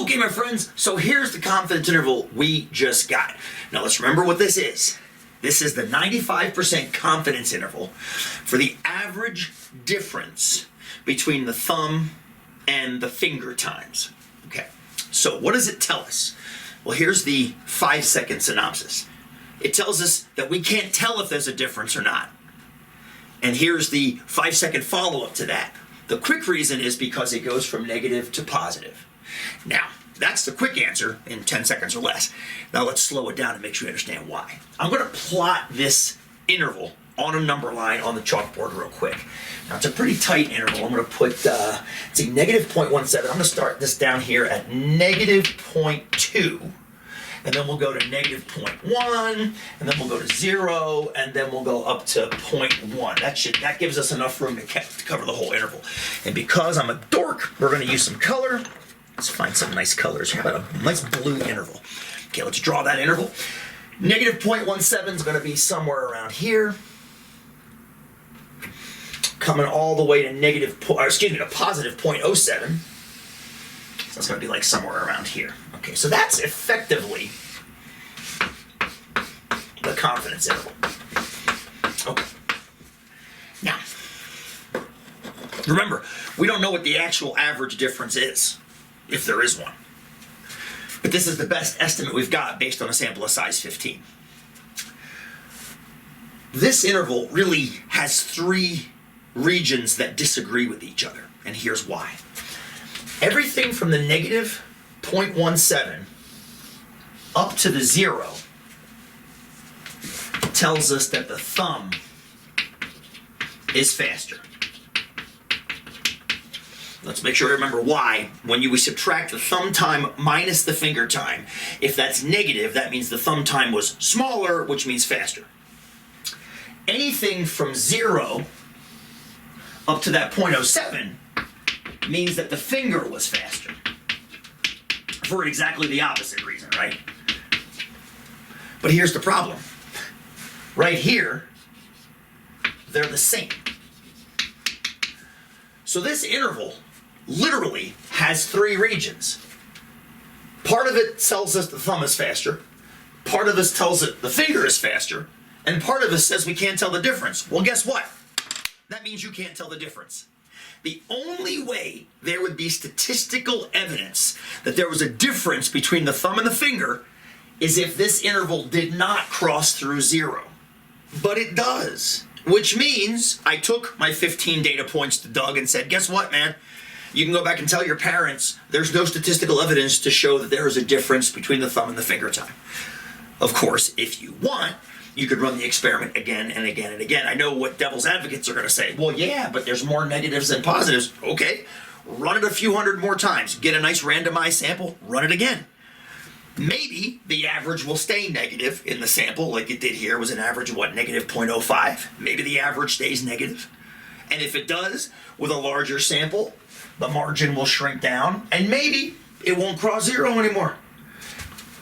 Okay, my friends, so here's the confidence interval we just got. Now let's remember what this is. This is the 95% confidence interval for the average difference between the thumb and the finger times. Okay, so what does it tell us? Well, here's the 5-second synopsis. It tells us that we can't tell if there's a difference or not. And here's the 5-second follow-up to that. The quick reason is because it goes from negative to positive. Now, that's the quick answer in 10 seconds or less. Now let's slow it down and make sure you understand why. I'm going to plot this interval on a number line on the chalkboard real quick. Now it's a pretty tight interval. I'm going to put, it's a negative 0.17. I'm going to start this down here at negative 0.2. And then we'll go to negative 0.1, and then we'll go to 0, and then we'll go up to 0.1. That gives us enough room to cover the whole interval. And because I'm a dork, we're going to use some color. Let's find some nice colors. How about a nice blue interval? Okay, let's draw that interval. Negative 0.17 is going to be somewhere around here. Coming all the way to to positive 0.07. So it's going to be like somewhere around here. Okay, so that's effectively the confidence interval. Okay. Now, remember, we don't know what the actual average difference is, if there is one. But this is the best estimate we've got based on a sample of size 15. This interval really has 3 regions that disagree with each other, and here's why. Everything from the negative 0.17 up to the 0 tells us that the thumb is faster. Let's make sure we remember why. When we subtract the thumb time minus the finger time, if that's negative, that means the thumb time was smaller, which means faster. Anything from 0 up to that 0.07 means that the finger was faster. For exactly the opposite reason, right? But here's the problem. Right here, they're the same. So this interval literally has 3 regions. Part of it tells us the thumb is faster, part of us tells it the finger is faster, and part of us says we can't tell the difference. Well, guess what? That means you can't tell the difference. The only way there would be statistical evidence that there was a difference between the thumb and the finger is if this interval did not cross through 0. But it does, which means I took my 15 data points to Doug and said, guess what, man? You can go back and tell your parents there's no statistical evidence to show that there is a difference between the thumb and the finger time. Of course, if you want, you could run the experiment again and again and again. I know what devil's advocates are going to say. Well, yeah, but there's more negatives than positives. Okay, run it a few hundred more times. Get a nice randomized sample, run it again. Maybe the average will stay negative in the sample, like it did here, was an average of what, negative 0.05. Maybe the average stays negative. And if it does, with a larger sample, the margin will shrink down, and maybe it won't cross 0 anymore.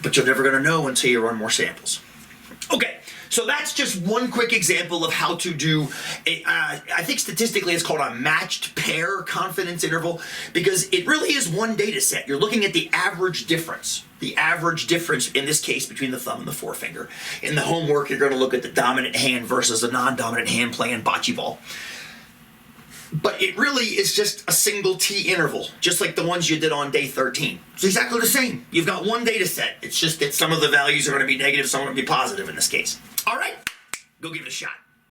But you're never going to know until you run more samples. Okay. So that's just one quick example of how to do, I think statistically it's called a matched pair confidence interval, because it really is one data set. You're looking at the average difference. The average difference, in this case, between the thumb and the forefinger. In the homework, you're going to look at the dominant hand versus the non-dominant hand playing bocce ball. But it really is just a single T interval, just like the ones you did on day 13. It's exactly the same. You've got one data set. It's just that some of the values are going to be negative, some are going to be positive in this case. All right, go give it a shot.